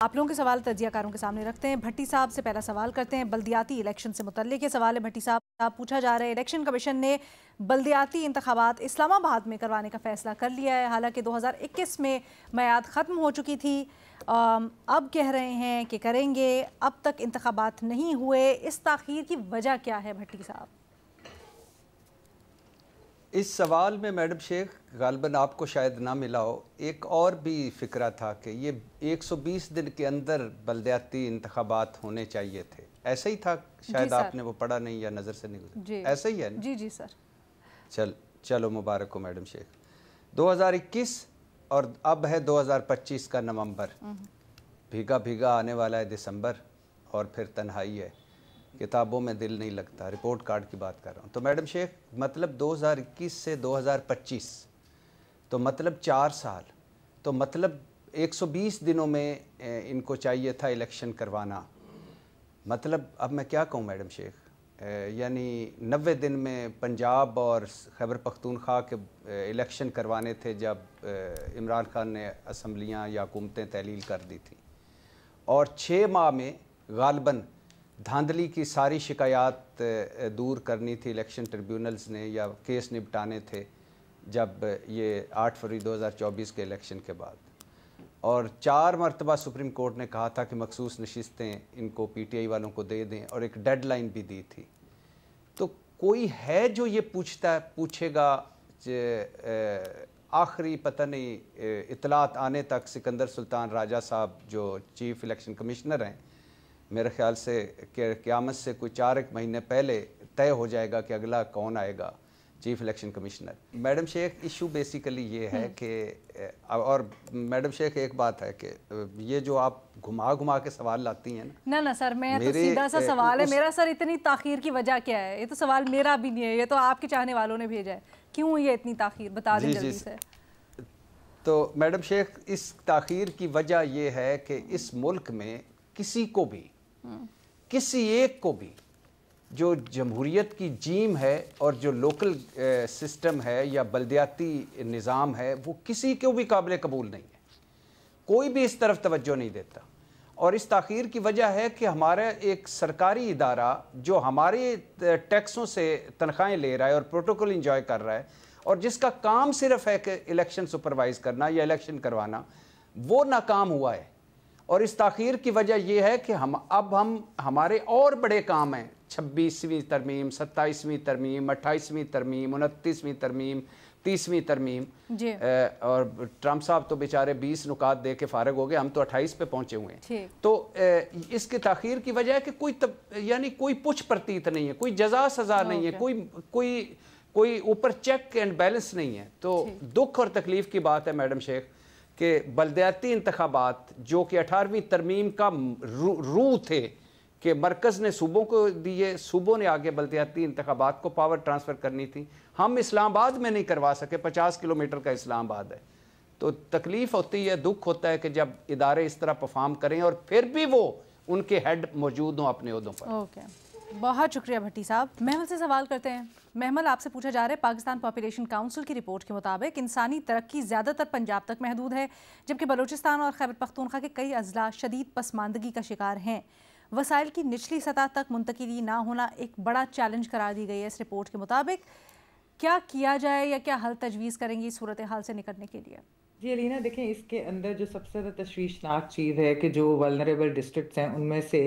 आप लोगों के सवाल तजियाकारों के सामने रखते हैं। भट्टी साहब से पहला सवाल करते हैं, बल्दियाती इलेक्शन से मुतल्लिक ये सवाल है। भट्टी साहब, पूछा जा रहा है इलेक्शन कमीशन ने बल्दियाती इंतखाबात इस्लामाबाद में करवाने का फैसला कर लिया है। हालांकि 2021 में मियाद ख़त्म हो चुकी थी। अब कह रहे हैं कि करेंगे, अब तक इंतखाबात नहीं हुए। इस ताख़ीर की वजह क्या है भट्टी साहब? इस सवाल में मैडम शेख गालबन आपको शायद ना मिला हो, एक और भी फ़िक्रा था कि ये 120 दिन के अंदर बल्दियाती इंतखाबात होने चाहिए थे। ऐसा ही था शायद, आपने वो पढ़ा नहीं या नज़र से नहीं गुजरा, ऐसा ही है ना? जी जी सर। चलो मुबारक हो मैडम शेख। 2021 और अब है 2025 का नवंबर, भीगा भीगा आने वाला है दिसंबर और फिर तन्हाई है, किताबों में दिल नहीं लगता, रिपोर्ट कार्ड की बात कर रहा हूँ। तो मैडम शेख मतलब 2021 से 2025 तो मतलब 4 साल, तो मतलब 120 दिनों में इनको चाहिए था इलेक्शन करवाना। मतलब अब मैं क्या कहूँ मैडम शेख, यानी 90 दिन में पंजाब और खैबर पख्तूनख्वा के इलेक्शन करवाने थे जब इमरान खान ने असम्बलियाँ या हुकूमतें तहलील कर दी थी, और 6 माह में गालबन धांधली की सारी शिकायत दूर करनी थी इलेक्शन ट्रिब्यूनल्स ने, या केस निपटाने थे जब ये 8 फरवरी 2024 के इलेक्शन के बाद। और 4 मरतबा सुप्रीम कोर्ट ने कहा था कि मखसूस नशिस्तें इनको PTI वालों को दे दें, और एक डेडलाइन भी दी थी। तो कोई है जो ये पूछेगा आखिरी पता नहीं इतलात आने तक सिकंदर सुल्तान राजा साहब जो चीफ इलेक्शन कमिश्नर हैं, मेरे ख्याल से क़यामत से कोई 4 महीने पहले तय हो जाएगा कि अगला कौन आएगा chief election commissioner. Madam Sheikh issue basically ये है कि, और मैडम शेख एक बात है कि ये जो आप घुमा घुमा के सवाल लाती हैं ना ना सर, मैं तो सीधा सा सवाल है मेरा सर, इतनी ताख़ीर की वजह क्या है? ये तो सवाल मेरा भी नहीं है, ये तो आपके चाहने वालों ने भेजा है। क्यों ये इतनी ताख़ीर, बता दें जल्दी से। तो मैडम शेख इस ताख़ीर की वजह ये है कि इस मुल्क में किसी को भी, किसी एक को भी जो जमहूरियत की जीम है और जो लोकल सिस्टम है या बल्दियाती निज़ाम है, वो किसी को भी काबिल कबूल नहीं है। कोई भी इस तरफ तवज्जो नहीं देता। और इस ताख़ीर की वजह है कि हमारा एक सरकारी इदारा जो हमारे टैक्सों से तनख्वाहें ले रहा है और प्रोटोकॉल इंजॉय कर रहा है, और जिसका काम सिर्फ है कि इलेक्शन सुपरवाइज़ करना या इलेक्शन करवाना, वो नाकाम हुआ है। और इस ताख़ीर की वजह यह है कि हम हमारे और बड़े काम हैं, 26वीं तरमीम, 27वीं तरमीम, 28वीं तरमीम, 29वीं तरमीम, 30वीं तरमीम, और ट्रम्प साहब तो बेचारे 20 नुकात दे के फारग हो गए, हम तो 28 पे पहुंचे हुए हैं। तो इसकी ताख़ीर की वजह है कि यानी कोई पुछ प्रतीत नहीं है, कोई जजा सज़ा नहीं है, कोई ऊपर चेक एंड बैलेंस नहीं है। तो दुख और तकलीफ़ की बात है मैडम शेख कि बल्दियाती इंतखाबात जो कि 18वीं तरमीम का रूह थे कि मरकज़ ने सूबों को दिए, सूबों ने आगे बल्दियाती इंतखाबात को पावर ट्रांसफ़र करनी थी, हम इस्लामाबाद में नहीं करवा सके, 50 किलोमीटर का इस्लामाबाद है। तो तकलीफ़ होती है, दुख होता है कि जब इदारे इस तरह परफॉर्म करें और फिर भी वो उनके हेड मौजूद हों अपने ओहदों पर। बहुत शुक्रिया भट्टी साहब। महमल से सवाल करते हैं। महमल, आपसे पूछा जा रहा है, पाकिस्तान पॉपुलेशन काउंसिल की रिपोर्ट के मुताबिक इंसानी तरक्की ज़्यादातर पंजाब तक महदूद है, जबकि बलूचिस्तान और खैबर पख्तूनख्वा के कई अजला शदीद पसमानदगी का शिकार हैं। वसाइल की निचली सतह तक मुंतकिली ना होना एक बड़ा चैलेंज करार दी गई है इस रिपोर्ट के मुताबिक। क्या किया जाए या क्या हल तजवीज़ करेंगी इस सूरत हाल से निकलने के लिए? जी अलीना, देखें इसके अंदर जो सबसे ज़्यादा तशवीशनाक चीज़ है कि जो वल्नरेबल डिस्ट्रिक्ट्स हैं उनमें से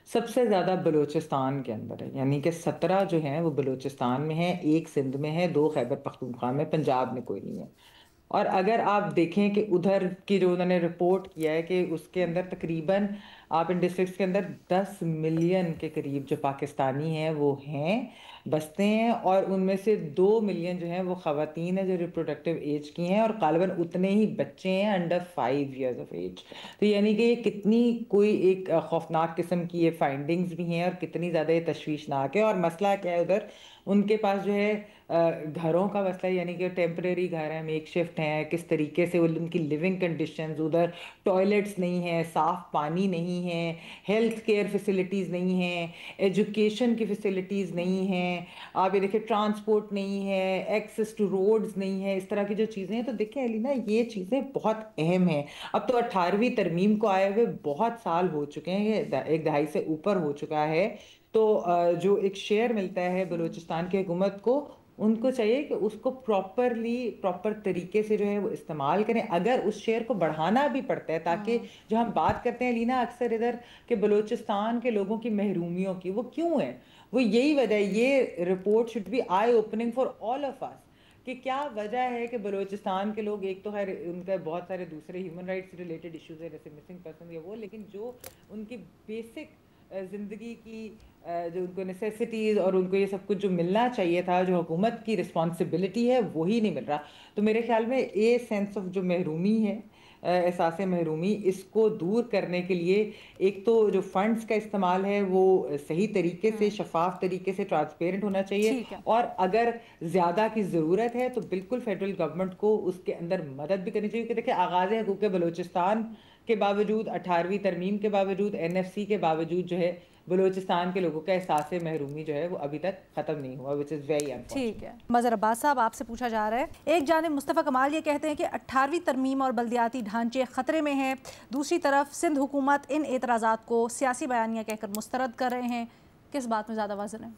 सबसे ज़्यादा बलूचिस्तान के अंदर है, यानी कि 17 जो हैं वो बलूचिस्तान में हैं, 1 सिंध में है, 2 खैबर पख्तूनख्वा में, पंजाब में कोई नहीं है। और अगर आप देखें कि उधर की जो उन्होंने रिपोर्ट किया है कि उसके अंदर तकरीबन आप इन डिस्ट्रिक्ट्स के अंदर 10 मिलियन के करीब जो पाकिस्तानी हैं वो हैं, बसते हैं, और उनमें से 2 मिलियन जो हैं वो ख़वातीन हैं जो रिप्रोडक्टिव एज की हैं, और गालिबन उतने ही बच्चे हैं अंडर 5 ईयर्स ऑफ एज। तो यानी कि ये कितनी कोई एक खौफनाक किस्म की ये फाइंडिंग्स भी हैं और कितनी ज़्यादा ये तशवीशनाक है। और मसला क्या है, उधर उनके पास जो है घरों का मसला, यानी कि टेम्परेरी घर हैं, मेक शिफ्ट हैं, किस तरीके से उनकी लिविंग कंडीशंस, उधर टॉयलेट्स नहीं है, साफ़ पानी नहीं नहीं है, हेल्थ केयर फैसिलिटीज़ नहीं हैं, एजुकेशन की फैसिलिटीज़ नहीं हैं, आप ये देखिए ट्रांसपोर्ट नहीं है, एक्सेस टू रोड्स नहीं है, इस तरह की जो चीज़ें हैं। तो देखिए अलीना, ये चीज़ें बहुत अहम हैं। अब तो 18वीं तरमीम को आए हुए बहुत साल हो चुके हैं, ये एक दहाई से ऊपर हो चुका है। तो जो एक शेयर मिलता है बलूचिस्तान की हुकूमत को, उनको चाहिए कि उसको प्रॉपर तरीके से जो है वो इस्तेमाल करें। अगर उस शेयर को बढ़ाना भी पड़ता है, ताकि जो हम बात करते हैं लीना अक्सर इधर के बलूचिस्तान के लोगों की महरूमियों की, वो क्यों है, वो यही वजह है। ये report should be eye opening for all of us कि क्या वजह है कि बलूचिस्तान के लोग, एक तो है उनका बहुत सारे दूसरे ह्यूमन राइट्स रिलेटेड इश्यूज है, जैसे मिसिंग पर्सन या वो, लेकिन जो उनकी बेसिक ज़िंदगी की जो उनको नेसेसिटीज़ और उनको ये सब कुछ जो मिलना चाहिए था, जो हुकूमत की रिस्पॉन्सिबिलिटी है, वही नहीं मिल रहा। तो मेरे ख्याल में ये सेंस ऑफ जो महरूमी है, एहसास महरूमी, इसको दूर करने के लिए एक तो जो फंड्स का इस्तेमाल है वो सही तरीके से, शफाफ तरीके से, ट्रांसपेरेंट होना चाहिए। और अगर ज़्यादा की ज़रूरत है तो बिल्कुल फेडरल गवर्नमेंट को उसके अंदर मदद भी करनी चाहिए। कि देखिए आगाज़ हकूक़ बलूचिस्तान के बावजूद, 18वीं तरमीम के बावजूद, NFC के बावजूद जो है बलूचिस्तान के लोगों का एहसास महरूमी जो है वो अभी तक खत्म नहीं हुआ, विच इज़ वेरी अनफॉर्चुनेट। ठीक है, मज़हर अब्बास साहब, आपसे पूछा जा रहा है, एक जानिब मुस्तफ़ा कमाल ये कहते हैं कि 18वीं तरमीम और बल्दियाती ढांचे ख़तरे में हैं, दूसरी तरफ सिंध हुकूमत इन एतराज़ात को सियासी बयानिया कहकर मुस्तरद कर रहे हैं। किस बात में ज़्यादा वज़न है?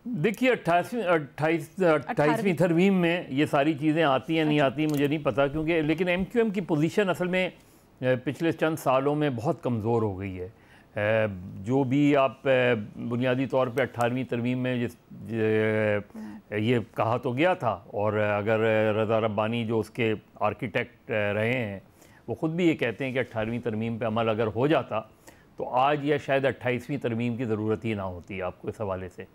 देखिए 28वीं तरमीम में ये सारी चीज़ें आती हैं, नहीं आती मुझे नहीं पता, क्योंकि लेकिन MQM की पोजीशन असल में पिछले चंद सालों में बहुत कमज़ोर हो गई है। जो भी आप बुनियादी तौर पे 18वीं तरमीम में ये कहा तो गया था, और अगर रज़ा रब्बानी जो उसके आर्किटेक्ट रहे हैं वो ख़ुद भी ये कहते हैं कि 18वीं तरमीम पे अमल अगर हो जाता तो आज या शायद 28वीं तरमीम की ज़रूरत ही ना होती आपको इस हवाले से,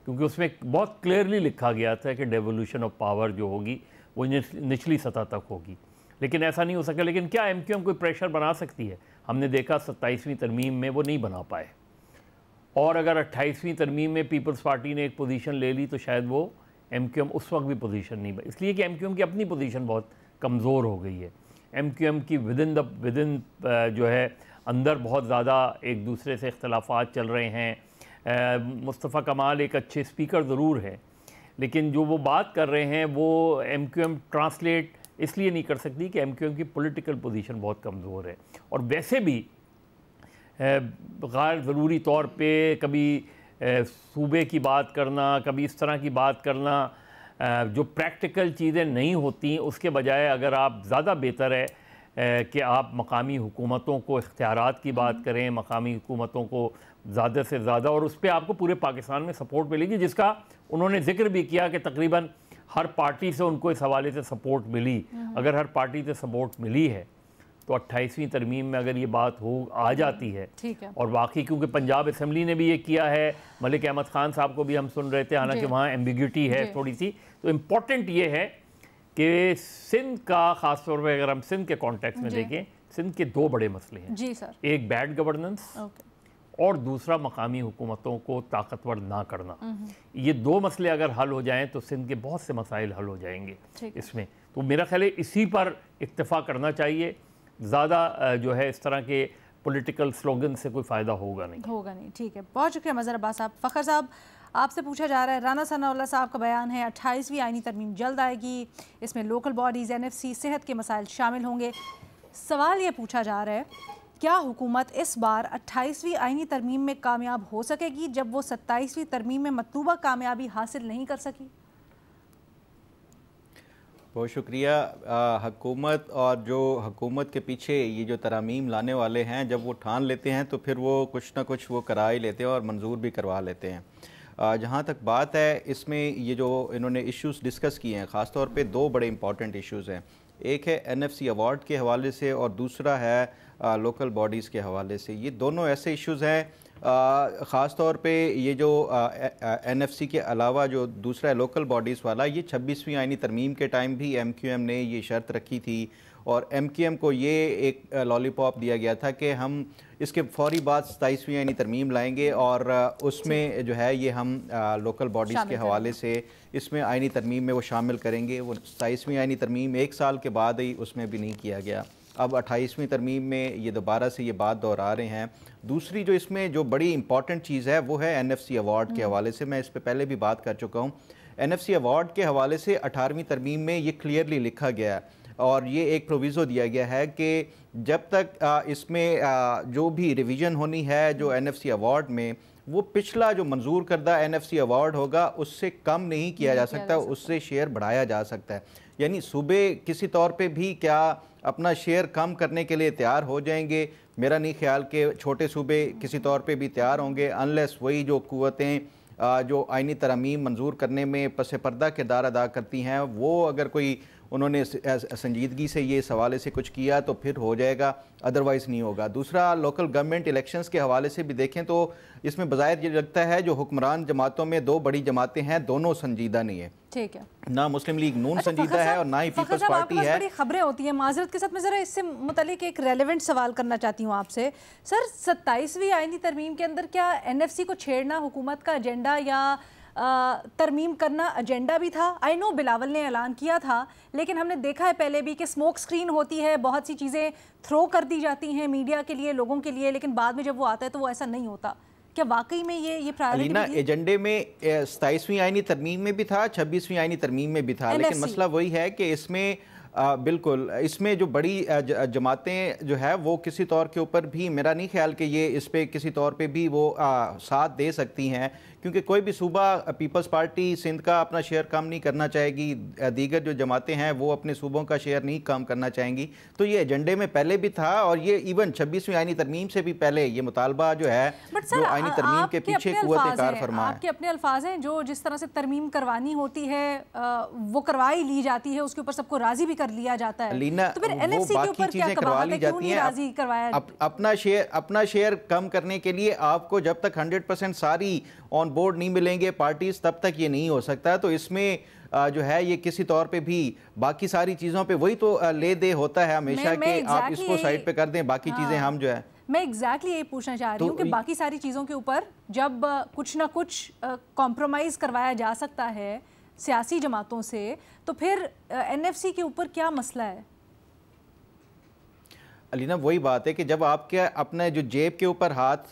क्योंकि उसमें बहुत क्लियरली लिखा गया था कि डेवोल्यूशन ऑफ पावर जो होगी वो निचली सतह तक होगी। लेकिन ऐसा नहीं हो सका। लेकिन क्या MQM कोई प्रेशर बना सकती है? हमने देखा 27वीं तरमीम में वो नहीं बना पाए, और अगर 28वीं तरमीम में पीपल्स पार्टी ने एक पोजीशन ले ली तो शायद वो MQM उस वक्त भी पोजीशन नहीं बनी, इसलिए कि MQM की अपनी पोजीशन बहुत कमज़ोर हो गई है। MQM की विदिन जो है अंदर बहुत ज़्यादा एक दूसरे से इख्तलाफात चल रहे हैं। मुस्तफ़ा कमाल एक अच्छे स्पीकर ज़रूर है, लेकिन जो वो बात कर रहे हैं वो MQM ट्रांसलेट इसलिए नहीं कर सकती कि MQM की पॉलिटिकल पोजीशन बहुत कमज़ोर है। और वैसे भी गैर ज़रूरी तौर पे कभी सूबे की बात करना, कभी इस तरह की बात करना, जो प्रैक्टिकल चीज़ें नहीं होती, उसके बजाय अगर आप ज़्यादा बेहतर है कि आप मकामी हुकूमतों को इख्तियारात की बात करें, मकामी हुकूमतों को ज़्यादा से ज़्यादा, और उस पर आपको पूरे पाकिस्तान में सपोर्ट मिलेगी, जिसका उन्होंने ज़िक्र भी किया कि तकरीबन हर पार्टी से उनको इस हवाले से सपोर्ट मिली। अगर हर पार्टी से सपोर्ट मिली है तो 28वीं तरमीम में अगर ये बात आ जाती है, और वाकई क्योंकि पंजाब असम्बली ने भी ये किया है, मलिक अहमद ख़ान साहब को भी हम सुन रहे थे, हालांकि वहाँ एम्बिग्यूटी है थोड़ी सी, तो इम्पॉर्टेंट ये है कि सिंध का ख़ास तौर पर अगर हम सिंध के कॉन्टेक्स्ट में देखें, सिंध के दो बड़े मसले हैं जी सर। एक बैड गवर्नेंस और दूसरा मकामी हुकूमतों को ताकतवर ना करना। ये दो मसले अगर हल हो जाएं तो सिंध के बहुत से मसाइल हल हो जाएंगे इसमें। तो मेरा ख्याल है इसी पर इक्तफा करना चाहिए, ज़्यादा जो है इस तरह के पॉलिटिकल स्लोगन से कोई फ़ायदा होगा नहीं। ठीक है, बहुत शुक्रिया मज़हर अब्बास साहब। फ़खर साहब, आपसे पूछा जा रहा है, राना सनाउल्लाह साहब का बयान है 28वीं आईनी तरमीम जल्द आएगी, इसमें लोकल बॉडीज़, NFC, सेहत के मसाइल शामिल होंगे। सवाल ये पूछा जा रहा है, क्या हुकूमत इस बार 28वीं आईनी तरमीम में कामयाब हो सकेगी जब वो 27वीं तरमीम में मतलूबा कामयाबी हासिल नहीं कर सकी? बहुत शुक्रिया। हुकूमत और जो हुकूमत के पीछे ये जो तरामीम लाने वाले हैं, जब वो ठान लेते हैं तो फिर वो कुछ ना कुछ वो करा ही लेते हैं और मंजूर भी करवा लेते हैं। जहाँ तक बात है, इसमें ये जो इन्होंने इश्यूज़ डिस्कस किए हैं, ख़ास तौर पे दो बड़े इंपॉर्टेंट इश्यूज़ हैं। एक है NFC अवार्ड के हवाले से और दूसरा है लोकल बॉडीज़ के हवाले से। ये दोनों ऐसे इश्यूज़ हैं, ख़ास तौर पे ये जो NFC के अलावा जो दूसरा है लोकल बॉडीज़ वाला, ये 26वीं आईनी तरमीम के टाइम भी MQM ने ये शर्त रखी थी और MQM को ये एक लॉलीपॉप दिया गया था कि हम इसके फौरी बाद 27वीं आईनी तरमीम लाएंगे और उसमें जो है ये हम लोकल बॉडीज़ के हवाले से इसमें आईनी तरमीम में वो शामिल करेंगे। वो 27वीं आईनी तरमीम 1 साल के बाद ही उसमें भी नहीं किया गया। अब 28वीं तरमीम में ये दोबारा से ये बात दोहरा रहे हैं। दूसरी जो इसमें जो बड़ी इंपॉर्टेंट चीज़ है वो है NFC अवार्ड के हवाले से। मैं इस पर पहले भी बात कर चुका हूँ। NFC अवार्ड के हवाले से 18वीं तरमीम में ये क्लियरली लिखा गया है और ये एक प्रोविज़ो दिया गया है कि जब तक इसमें जो भी रिवीजन होनी है जो NFC अवार्ड में, वो पिछला जो मंजूर करदा NFC अवार्ड होगा उससे कम नहीं किया जा सकता, उससे शेयर बढ़ाया जा सकता है। यानी सूबे किसी तौर पे भी क्या अपना शेयर कम करने के लिए तैयार हो जाएंगे? मेरा नहीं ख्याल कि छोटे सूबे किसी तौर पे भी तैयार होंगे, अनलेस वही जो कुव्वतें जो आइनी तरमीम मंजूर करने में पस पर्दा किरदार अदा करती हैं, वो अगर कोई उन्होंने संजीदगी से ये इस हवाले से कुछ किया तो फिर हो जाएगा, अदरवाइज़ नहीं होगा। दूसरा, लोकल गवर्नमेंट इलेक्शंस के हवाले से भी देखें तो इसमें बज़ाहिर ये लगता है जो हुक्मरान जमातों में दो बड़ी जमातें हैं, दोनों संजीदा नहीं है। ठीक है, ना मुस्लिम लीग नून संजीदा है और ना ही पीपल्स पार्टी है। बड़ी खबरें होती हैं, माजरत के साथ मैं ज़रा इससे मुतालिक एक रेलेवेंट सवाल करना चाहती हूँ आपसे। सर, 27वीं आईनी तरमीम के अंदर क्या NFC को छेड़ना हुकूमत का एजेंडा या तरमीम करना एजेंडा भी था? आई नो बिलावल ने ऐलान किया था, लेकिन हमने देखा है पहले भी कि स्मोक स्क्रीन होती है, बहुत सी चीज़ें थ्रो कर दी जाती हैं मीडिया के लिए, लोगों के लिए, लेकिन बाद में जब वो आता है तो वो ऐसा नहीं होता। क्या वाकई में ये प्रायोरिटी एजेंडे में 27वीं आईनी तरमीम में भी था, 26वीं आईनी तरमीम में भी था, लेकिन मसला वही है कि इसमें बिल्कुल इसमें जो बड़ी जमातें जो है वो किसी तौर के ऊपर भी मेरा नहीं ख्याल कि ये इस पे किसी तौर पे भी वो साथ दे सकती हैं, क्योंकि कोई भी सूबा पीपल्स पार्टी सिंध का अपना शेयर कम नहीं करना चाहेगी, दीगर जो जमातें हैं वो अपने सूबों का शेयर नहीं कम करना चाहेंगी। तो ये एजेंडे में पहले भी था और ये इवन 26वीं आईनी तरमीम से भी पहले ये मुतालबा जो है जो आईनी तरमीम के पीछे कुव्वत कार फरमा है। आपके अपने अल्फाज हैं, जो जिस तरह से तरमीम करवानी होती है वो करवाई ली जाती है, उसके ऊपर सबको राजी भी कर लिया जाता है। तो फिर NFC के ऊपर क्या करवा ली जाती हैं, राजी करवाया? अपना शेयर कम करने के लिए आपको जब तक 100% सारी ऑन बोर्ड नहीं मिलेंगे पार्टीज, तब तक ये नहीं हो सकता। तो इसमें जो है ये किसी तौर पे भी बाकी सारी चीज़ों पे वही तो ले दे होता है हमेशा कि आप इसको साइड पे कर दें, बाकी चीज़ें हम जो है। मैं एग्जैक्टली यही पूछना चाह रही हूँ कि बाकी सारी चीज़ों के ऊपर जब कुछ ना कुछ कॉम्प्रोमाइज़ करवाया जा सकता है सियासी जमातों से, तो फिर NFC के ऊपर क्या मसला है? अलीना, वही बात है कि जब आपके अपने जो जेब के ऊपर हाथ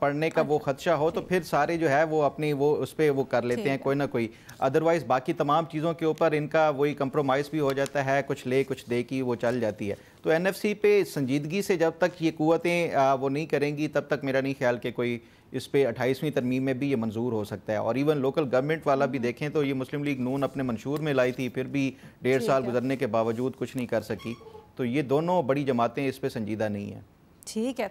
पड़ने का वो खदशा हो तो फिर सारे जो है वो अपनी वो उस पर वो कर लेते हैं कोई ना कोई, अदरवाइज़ बाकी तमाम चीज़ों के ऊपर इनका वही कंप्रोमाइज़ भी हो जाता है, कुछ ले कुछ दे की वो चल जाती है। तो NFC पे संजीदगी से जब तक ये कुव्वतें वो नहीं करेंगी तब तक मेरा नहीं ख्याल कि कोई इस पे 28वीं तरमीम में भी ये मंजूर हो सकता है। और इवन लोकल गवर्नमेंट वाला भी देखें तो ये मुस्लिम लीग नून अपने मंशूर में लाई थी, फिर भी 1.5 साल गुजरने के बावजूद कुछ नहीं कर सकी। तो ये दोनों बड़ी जमातें इस पे संजीदा नहीं हैं। ठीक है।